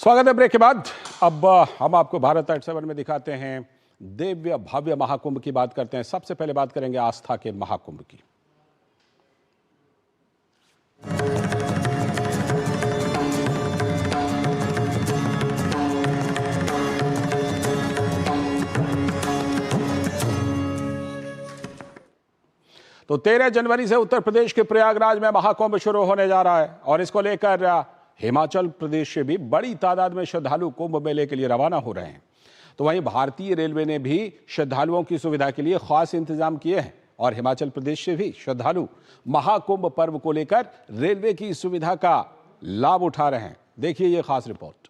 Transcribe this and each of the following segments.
स्वागत है ब्रेक के बाद। अब हम आपको भारत एट 7 में दिखाते हैं दिव्य भव्य महाकुंभ की बात करते हैं। सबसे पहले बात करेंगे आस्था के महाकुंभ की। तो 13 जनवरी से उत्तर प्रदेश के प्रयागराज में महाकुंभ शुरू होने जा रहा है और इसको लेकर हिमाचल प्रदेश से भी बड़ी तादाद में श्रद्धालु कुंभ मेले के लिए रवाना हो रहे हैं। तो वहीं भारतीय रेलवे ने भी श्रद्धालुओं की सुविधा के लिए खास इंतजाम किए हैं और हिमाचल प्रदेश से भी श्रद्धालु महाकुंभ पर्व को लेकर रेलवे की सुविधा का लाभ उठा रहे हैं। देखिए ये खास रिपोर्ट।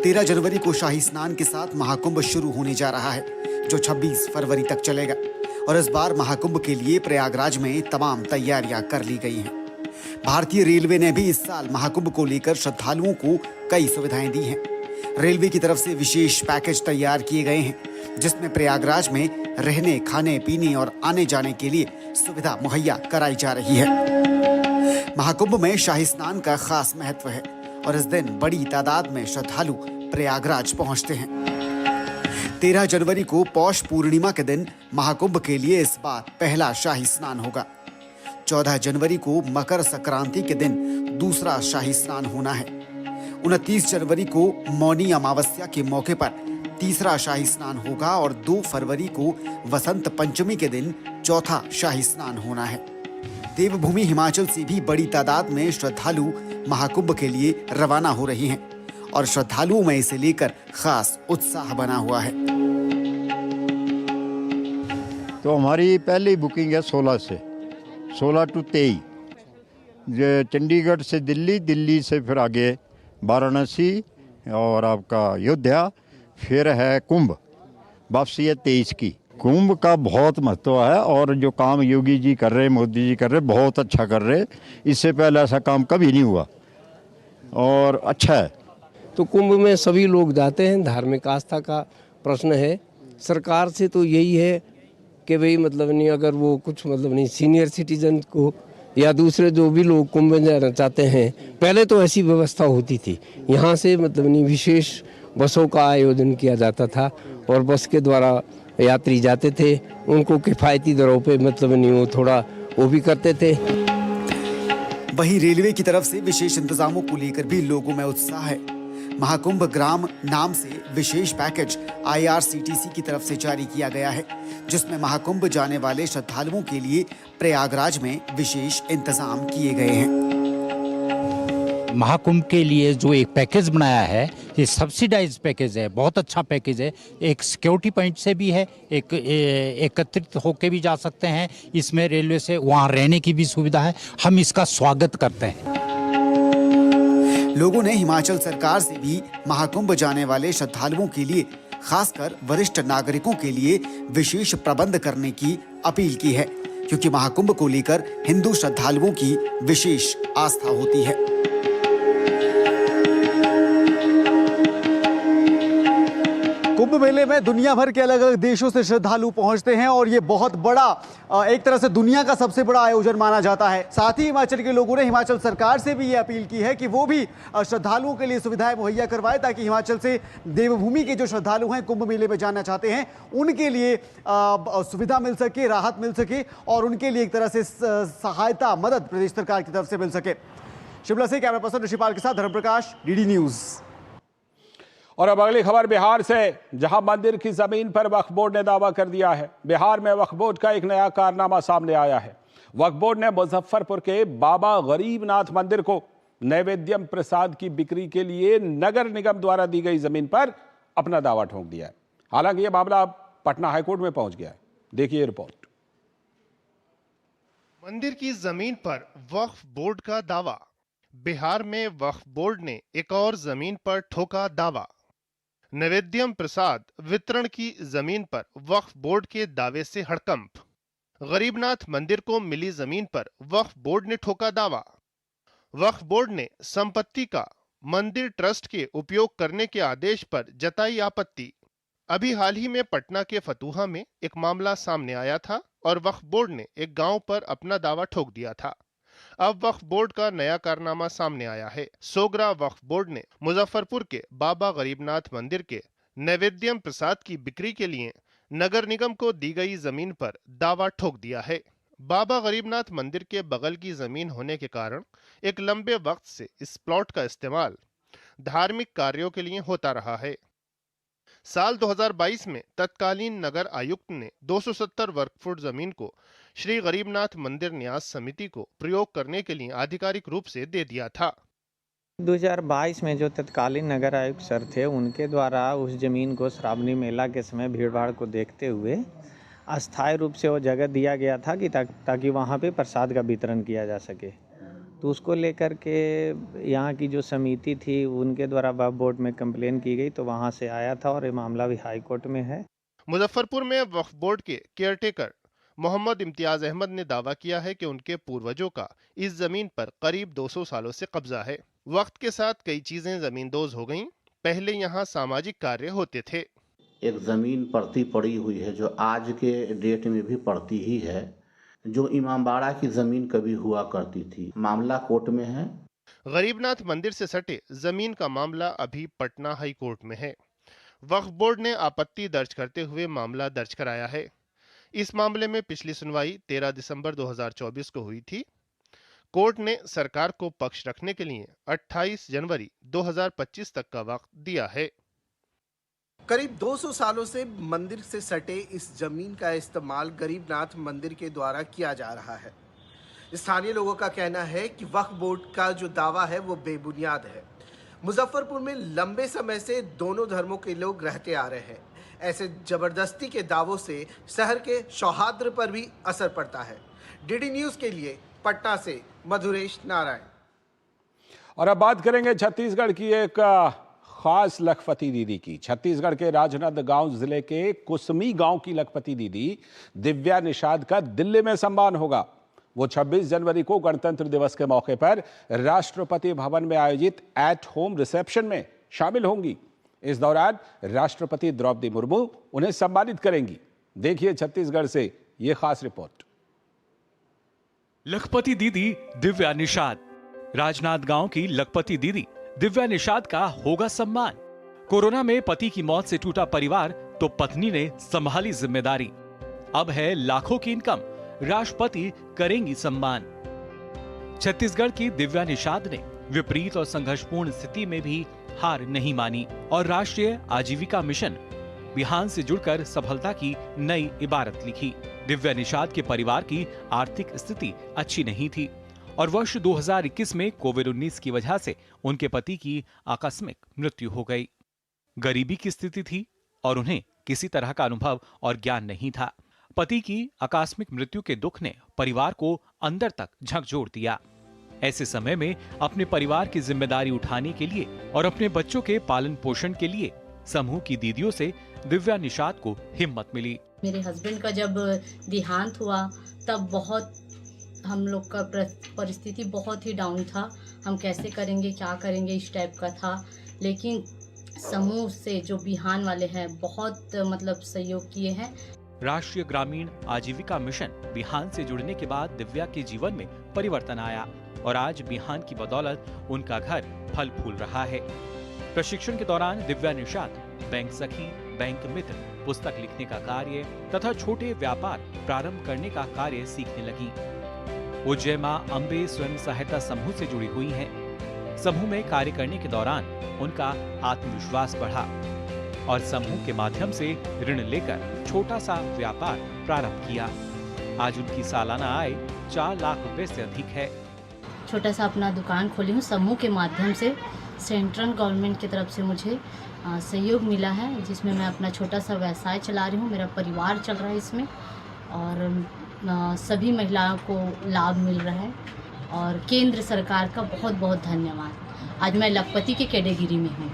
तेरह जनवरी को शाही स्नान के साथ महाकुंभ शुरू होने जा रहा है, जो 26 फरवरी तक चलेगा। और इस बार महाकुंभ के लिए प्रयागराज में तमाम तैयारियां कर ली गई हैं। भारतीय रेलवे ने भी इस साल महाकुंभ को लेकर श्रद्धालुओं को कई सुविधाएं दी हैं। रेलवे की तरफ से विशेष पैकेज तैयार किए गए हैं, जिसमें प्रयागराज में रहने, खाने, पीने और आने जाने के लिए सुविधा मुहैया कराई जा रही है। महाकुंभ में शाही स्नान का खास महत्व है और इस दिन बड़ी तादाद में श्रद्धालु प्रयागराज पहुंचते हैं। 13 जनवरी को पौष पूर्णिमा के दिन महाकुंभ के लिए इस बार पहला शाही स्नान होगा। 14 जनवरी को मकर संक्रांति के दिन दूसरा शाही स्नान होना है। 29 जनवरी को मौनी अमावस्या के मौके पर तीसरा शाही स्नान होगा और 2 फरवरी को वसंत पंचमी के दिन चौथा शाही स्नान होना है। देवभूमि हिमाचल से भी बड़ी तादाद में श्रद्धालु महाकुंभ के लिए रवाना हो रहे हैं और श्रद्धालुओं में इसे लेकर खास उत्साह बना हुआ है। तो हमारी पहली बुकिंग है 16 से 16 टू 23, चंडीगढ़ से दिल्ली, दिल्ली से फिर आगे वाराणसी और आपका अयोध्या, फिर है कुंभ, वापसी है 23 की। कुंभ का बहुत महत्व है और जो काम योगी जी कर रहे, मोदी जी कर रहे, बहुत अच्छा कर रहे। इससे पहले ऐसा काम कभी नहीं हुआ और अच्छा है। तो कुंभ में सभी लोग जाते हैं, धार्मिक आस्था का प्रश्न है। सरकार से तो यही है कि भाई मतलब नहीं, अगर वो कुछ मतलब नहीं सीनियर सिटीजन को या दूसरे जो भी लोग कुंभ में जाना चाहते हैं, पहले तो ऐसी व्यवस्था होती थी। यहाँ से मतलब नहीं विशेष बसों का आयोजन किया जाता था और बस के द्वारा यात्री जाते थे, उनको किफ़ायती दरों पे मतलब नहीं वो भी करते थे। वहीं रेलवे की तरफ से विशेष इंतजामों को लेकर भी लोगों में उत्साह है। महाकुंभ ग्राम नाम से विशेष पैकेज IRCTC की तरफ से जारी किया गया है, जिसमें महाकुंभ जाने वाले श्रद्धालुओं के लिए प्रयागराज में विशेष इंतजाम किए गए हैं। महाकुंभ के लिए जो एक पैकेज बनाया है, ये सब्सिडाइज पैकेज है, बहुत अच्छा पैकेज है। एक सिक्योरिटी पॉइंट से भी है, एक एकत्रित होके भी जा सकते हैं। इसमें रेलवे से वहाँ रहने की भी सुविधा है। हम इसका स्वागत करते हैं। लोगों ने हिमाचल सरकार से भी महाकुंभ जाने वाले श्रद्धालुओं के लिए, खासकर वरिष्ठ नागरिकों के लिए विशेष प्रबंध करने की अपील की है, क्योंकि महाकुंभ को लेकर हिंदू श्रद्धालुओं की विशेष आस्था होती है। कुंभ मेले में दुनिया भर के अलग अलग देशों से श्रद्धालु पहुंचते हैं और ये बहुत बड़ा, एक तरह से दुनिया का सबसे बड़ा आयोजन माना जाता है। साथ ही हिमाचल के लोगों ने हिमाचल सरकार से भी ये अपील की है कि वो भी श्रद्धालुओं के लिए सुविधाएं मुहैया करवाए, ताकि हिमाचल से देवभूमि के जो श्रद्धालु हैं, कुंभ मेले में जाना चाहते हैं, उनके लिए सुविधा मिल सके, राहत मिल सके और उनके लिए एक तरह से सहायता, मदद प्रदेश सरकार की तरफ से मिल सके। शिमला से कैमरा पर्सन ऋषिपाल के साथ धर्मप्रकाश, DD न्यूज। और अब अगली खबर बिहार से, जहां मंदिर की जमीन पर वक्फ बोर्ड ने दावा कर दिया है। बिहार में वक्फ बोर्ड का एक नया कारनामा सामने आया है। वक्फ बोर्ड ने मुजफ्फरपुर के बाबा गरीबनाथ मंदिर को नैवेद्यम प्रसाद की बिक्री के लिए नगर निगम द्वारा दी गई जमीन पर अपना दावा ठोक दिया है। हालांकि यह मामला पटना हाईकोर्ट में पहुंच गया है। देखिए रिपोर्ट। मंदिर की जमीन पर वक्फ बोर्ड का दावा। बिहार में वक्फ बोर्ड ने एक और जमीन पर ठोका दावा। नैवेद्यम प्रसाद वितरण की जमीन पर वक्फ बोर्ड के दावे से हड़कंप। गरीबनाथ मंदिर को मिली जमीन पर वक्फ बोर्ड ने ठोका दावा। वक्फ बोर्ड ने संपत्ति का मंदिर ट्रस्ट के उपयोग करने के आदेश पर जताई आपत्ति। अभी हाल ही में पटना के फतुहा में एक मामला सामने आया था और वक्फ बोर्ड ने एक गांव पर अपना दावा ठोक दिया था। अब वक्फ बोर्ड का नया कारनामा सामने आया है। सोगरा वक्फ बोर्ड ने मुजफ्फरपुर के बाबा गरीबनाथ मंदिर के नैवेद्यम प्रसाद की बिक्री के लिए नगर निगम को दी गई जमीन पर दावा ठोक दिया है। बाबा गरीबनाथ मंदिर के बगल की जमीन होने के कारण एक लंबे वक्त से इस प्लॉट का इस्तेमाल धार्मिक कार्यों के लिए होता रहा है। साल 2022 में तत्कालीन नगर आयुक्त ने 270 वर्ग फुट जमीन को श्री गरीबनाथ मंदिर न्यास समिति को प्रयोग करने के लिए आधिकारिक रूप से दे दिया था। 2022 में जो तत्कालीन नगर आयुक्त सर थे, उनके द्वारा उस ज़मीन को श्रावणी मेला के समय भीड़ भाड़ को देखते हुए अस्थायी रूप से वो जगह दिया गया था कि ताकि वहाँ पे प्रसाद का वितरण किया जा सके। तो उसको लेकर के यहाँ की जो समिति थी उनके द्वारा वक्फ बोर्ड में कंप्लेन की गई, तो वहाँ से आया था और ये मामला भी हाई कोर्ट में है। मुजफ्फरपुर में वक्फ बोर्ड के केयरटेकर मोहम्मद इम्तियाज अहमद ने दावा किया है कि उनके पूर्वजों का इस जमीन पर करीब 200 सालों से कब्जा है। वक्त के साथ कई चीजें जमींदोज हो गईं। पहले यहाँ सामाजिक कार्य होते थे। एक ज़मीन पड़ती पड़ी हुई है जो आज के डेट में भी पड़ती ही है, जो इमामबाड़ा की ज़मीन कभी हुआ करती थी। मामला कोर्ट में है। गरीबनाथ मंदिर से सटे जमीन का मामला अभी पटना हाई कोर्ट में है। वक्फ बोर्ड ने आपत्ति दर्ज करते हुए मामला दर्ज कराया है। इस मामले में पिछली सुनवाई 13 दिसंबर 2024 को हुई थी। कोर्ट ने सरकार को पक्ष रखने के लिए 28 जनवरी 2025 तक का वक्त दिया है। करीब 200 सालों से मंदिर से सटे इस जमीन का इस्तेमाल गरीबनाथ मंदिर के द्वारा किया जा रहा है। स्थानीय लोगों का कहना है कि वक्फ बोर्ड का जो दावा है वो बेबुनियाद है। मुजफ्फरपुर में लंबे समय से दोनों धर्मों के लोग रहते आ रहे हैं। ऐसे जबरदस्ती के दावों से शहर के सौहार्द पर भी असर पड़ता है। डीडी न्यूज़ के लिए पटना से मधुरेश नारायण। और अब बात करेंगे छत्तीसगढ़ की एक खास लखपति दीदी की। छत्तीसगढ़ के राजनांदगांव जिले के कुसमी गांव की लखपति दीदी दिव्या निषाद का दिल्ली में सम्मान होगा। वो 26 जनवरी को गणतंत्र दिवस के मौके पर राष्ट्रपति भवन में आयोजित एट होम रिसेप्शन में शामिल होंगी। इस दौरान राष्ट्रपति द्रौपदी मुर्मू उन्हें सम्मानित करेंगी। देखिए छत्तीसगढ़ से ये खास रिपोर्ट। लखपति दीदी दिव्या निषाद। राजनांदगांव की लखपति दीदी दिव्या निषाद का होगा सम्मान। कोरोना में पति की मौत से टूटा परिवार तो पत्नी ने संभाली जिम्मेदारी। अब है लाखों की इनकम, राष्ट्रपति करेंगी सम्मान। छत्तीसगढ़ की दिव्या निषाद ने विपरीत और संघर्षपूर्ण स्थिति में भी हार नहीं मानी और राष्ट्रीय आजीविका मिशन बिहान से जुड़कर सफलता की नई इबारत लिखी। दिव्या निषाद के परिवार की आर्थिक स्थिति अच्छी नहीं थी और वर्ष 2021 में कोविड-19 की वजह से उनके पति की आकस्मिक मृत्यु हो गई। गरीबी की स्थिति थी और उन्हें किसी तरह का अनुभव और ज्ञान नहीं था। पति की आकस्मिक मृत्यु के दुख ने परिवार को अंदर तक झकझोर दिया। ऐसे समय में अपने परिवार की जिम्मेदारी उठाने के लिए और अपने बच्चों के पालन पोषण के लिए समूह की दीदियों से दिव्या निषाद को हिम्मत मिली। मेरे हस्बैंड का जब देहांत हुआ तब बहुत हम लोग का परिस्थिति बहुत ही डाउन था। हम कैसे करेंगे, क्या करेंगे, इस टाइप का था। लेकिन समूह से जो बिहान वाले हैं बहुत मतलब सहयोग किए हैं। राष्ट्रीय ग्रामीण आजीविका मिशन बिहान से जुड़ने के बाद दिव्या के जीवन में परिवर्तन आया और आज बिहान की बदौलत उनका घर फल फूल रहा है। प्रशिक्षण के दौरान दिव्या निषाद बैंक सखी, बैंक मित्र, पुस्तक लिखने का कार्य तथा छोटे व्यापार प्रारंभ करने का कार्य सीखने लगी। वो जय मां अम्बे स्वयं सहायता समूह से जुड़ी हुई हैं। समूह में कार्य करने के दौरान उनका आत्मविश्वास बढ़ा और समूह के माध्यम से ऋण लेकर छोटा सा व्यापार प्रारंभ किया। आज उनकी सालाना आय 4 लाख रुपए से अधिक है। छोटा सा अपना दुकान खोली हूँ समूह के माध्यम से। सेंट्रल गवर्नमेंट की तरफ से मुझे सहयोग मिला है, जिसमें मैं अपना छोटा सा व्यवसाय चला रही हूँ। मेरा परिवार चल रहा है इसमें और सभी महिलाओं को लाभ मिल रहा है और केंद्र सरकार का बहुत बहुत धन्यवाद। आज मैं लखपति के कैटेगरी में हूँ।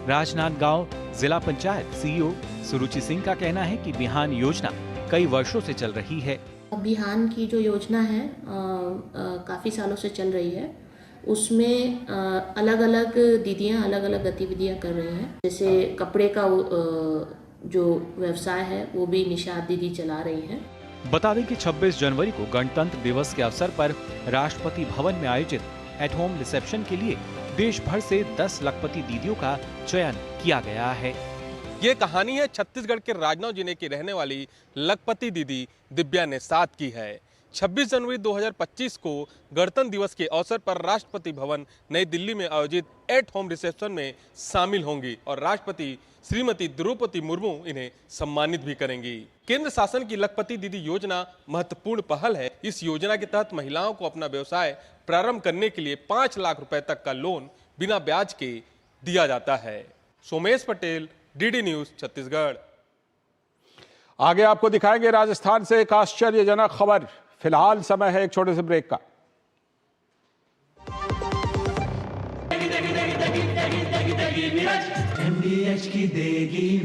राजनांदगांव जिला पंचायत सीईओ सुरुचि सिंह का कहना है कि बिहान योजना कई वर्षों से चल रही है। बिहान की जो योजना है काफ़ी सालों से चल रही है। उसमें अलग अलग दीदियाँ अलग अलग गतिविधियाँ कर रही हैं। जैसे कपड़े का जो व्यवसाय है वो भी निषाद दीदी चला रही हैं। बता दें कि 26 जनवरी को गणतंत्र दिवस के अवसर पर राष्ट्रपति भवन में आयोजित एट होम रिसेप्शन के लिए देश भर से 10 लखपति दीदियों का चयन किया गया है। ये कहानी है छत्तीसगढ़ के राजनांदगांव जिले की रहने वाली लखपति दीदी दिव्या निषाद की है। 26 जनवरी 2025 को गणतंत्र दिवस के अवसर पर राष्ट्रपति भवन नई दिल्ली में आयोजित एट होम रिसेप्शन में शामिल होंगी और राष्ट्रपति श्रीमती द्रौपदी मुर्मू इन्हें सम्मानित भी करेंगी। केंद्र शासन की लखपति दीदी योजना महत्वपूर्ण पहल है। इस योजना के तहत महिलाओं को अपना व्यवसाय प्रारंभ करने के लिए 5 लाख रुपए तक का लोन बिना ब्याज के दिया जाता है। Somesh Patel, DD news, Chhattisgarh. आगे आपको दिखाएंगे राजस्थान से एक आश्चर्यजनक खबर। फिलहाल समय है एक छोटे से ब्रेक का। MDH की देगी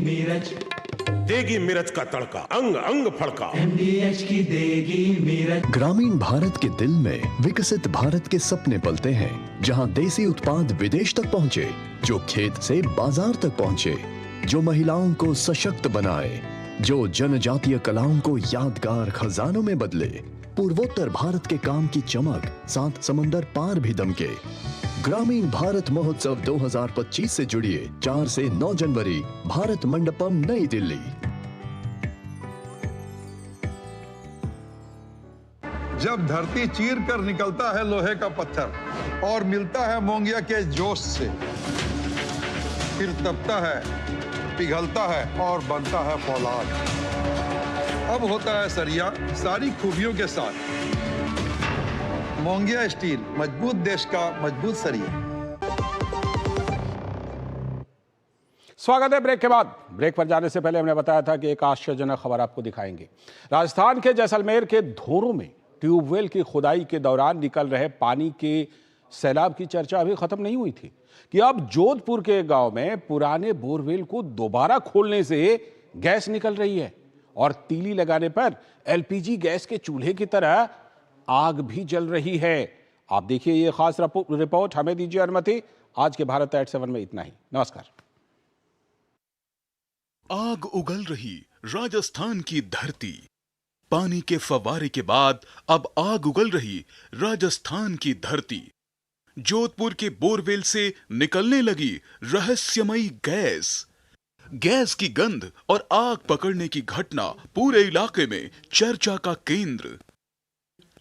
मिर्च का तड़का, अंग अंग फड़का। MDH की देगी मिर्च। ग्रामीण भारत के दिल में विकसित भारत के सपने पलते हैं, जहां देसी उत्पाद विदेश तक पहुंचे, जो खेत से बाजार तक पहुंचे, जो महिलाओं को सशक्त बनाए, जो जनजातीय कलाओं को यादगार खजानों में बदले। पूर्वोत्तर भारत के काम की चमक 7 समंदर पार भी दमके। ग्रामीण भारत महोत्सव 2025 से जुड़िए 4 से 9 जनवरी, भारत मंडपम, नई दिल्ली। जब धरती चीर कर निकलता है लोहे का पत्थर और मिलता है मोंगिया के जोश से, फिर तपता है, पिघलता है और बनता है फौलाद। अब होता है सरिया सारी खूबियों के साथ। मोंगिया स्टील, मजबूत देश का मजबूत सरिया। स्वागत है ब्रेक के बाद। ब्रेक पर जाने से पहले हमने बताया था कि एक आश्चर्यजनक खबर आपको दिखाएंगे। राजस्थान के जैसलमेर के धोरों में ट्यूबवेल की खुदाई के दौरान निकल रहे पानी के सैलाब की चर्चा अभी खत्म नहीं हुई थी कि अब जोधपुर के गांव में पुराने बोरवेल को दोबारा खोलने से गैस निकल रही है और तीली लगाने पर एलपीजी गैस के चूल्हे की तरह आग भी जल रही है। आप देखिए ये खास रिपोर्ट। हमें दीजिए अनुमति। आज के भारत एट 7 में इतना ही। नमस्कार। आग उगल रही राजस्थान की धरती। पानी के फव्वारे के बाद अब आग उगल रही राजस्थान की धरती। जोधपुर के बोरवेल से निकलने लगी रहस्यमयी गैस। गैस की गंध और आग पकड़ने की घटना पूरे इलाके में चर्चा का केंद्र।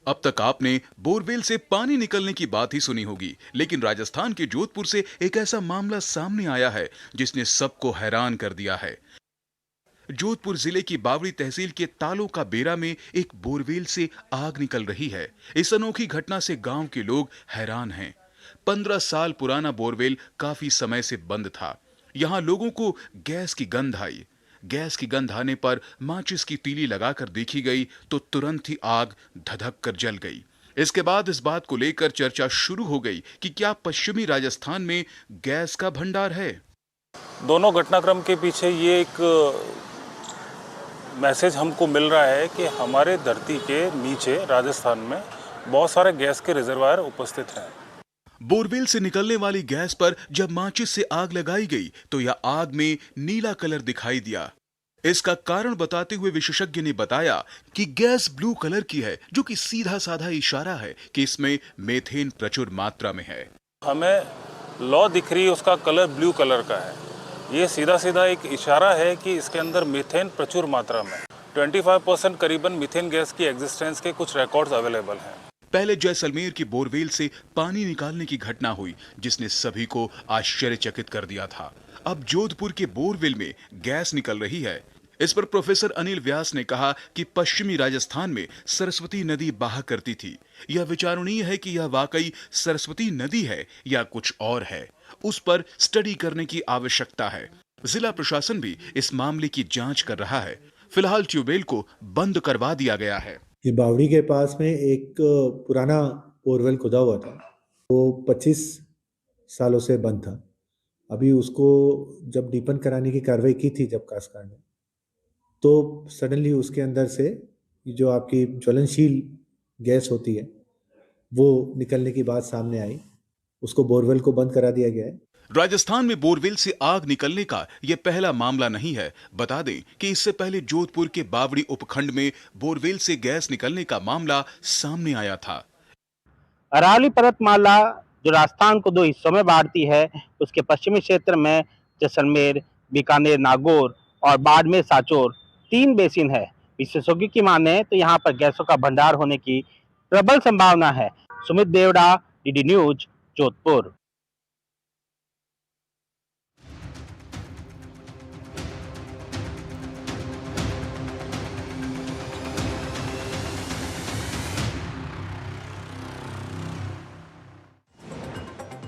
अब तक आपने बोरवेल से पानी निकलने की बात ही सुनी होगी, लेकिन राजस्थान के जोधपुर से एक ऐसा मामला सामने आया है जिसने सबको हैरान कर दिया है। जोधपुर जिले की बावड़ी तहसील के तालों का बेरा में एक बोरवेल से आग निकल रही है। इस अनोखी घटना से गांव के लोग हैरान हैं। 15 साल पुराना बोरवेल काफी समय से बंद था। यहां लोगों को गैस की गंध आई। गैस की गंध आने पर माचिस की तीली लगाकर देखी गई तो तुरंत ही आग धधक कर जल गई। इसके बाद इस बात को लेकर चर्चा शुरू हो गई कि क्या पश्चिमी राजस्थान में गैस का भंडार है। दोनों घटनाक्रम के पीछे ये एक मैसेज हमको मिल रहा है कि हमारे धरती के नीचे राजस्थान में बहुत सारे गैस के रिजर्वायर उपस्थित हैं। बोरवेल से निकलने वाली गैस पर जब माचिस से आग लगाई गई तो यह आग में नीला कलर दिखाई दिया। इसका कारण बताते हुए विशेषज्ञ ने बताया कि गैस ब्लू कलर की है, जो कि सीधा साधा इशारा है कि इसमें मेथेन प्रचुर मात्रा में है। हमें लौ दिख रही है, उसका कलर ब्लू कलर का है। ये सीधा सीधा एक इशारा है कि इसके अंदर मीथेन प्रचुर मात्रा में 25% करीबन मीथेन गैस की एग्जिस्टेंस के कुछ रिकॉर्ड्स अवेलेबल हैं। पहले जैसलमेर की बोरवेल से पानी निकालने की घटना हुई जिसने सभी को आश्चर्यचकित कर दिया था। अब जोधपुर के बोरवेल में गैस निकल रही है। इस पर प्रोफेसर अनिल व्यास ने कहा कि पश्चिमी राजस्थान में सरस्वती नदी बहा करती थी। यह विचारणीय है कि यह वाकई सरस्वती नदी है या कुछ और है। उस पर स्टडी करने की आवश्यकता है। जिला प्रशासन भी इस मामले की जांच कर रहा है। फिलहाल ट्यूबवेल को बंद करवा दिया गया है। ये बावड़ी के पास में एक पुराना बोरवेल खुदा हुआ था, वो 25 सालों से बंद था। अभी उसको जब डीपन कराने की कार्रवाई की थी जब कास्टकार ने, तो सडनली उसके अंदर से जो आपकी ज्वलनशील गैस होती है वो निकलने की बात सामने आई। उसको बोरवेल को बंद करा दिया गया है। राजस्थान में बोरवेल से आग निकलने का यह पहला मामला नहीं है। बता दें कि इससे पहले जोधपुर के बावड़ी उपखंड में बोरवेल से गैस निकलने का मामला सामने आया था। अरावली पर्वतमाला जो राजस्थान को दो हिस्सों में बांटती है, उसके पश्चिमी क्षेत्र में जैसलमेर, बीकानेर, नागौर और बाड़मेर, सांचौर 3 बेसिन है। विशेषज्ञों की माने तो यहाँ पर गैसों का भंडार होने की प्रबल संभावना है। Sumit Deora, DD News, Jodhpur.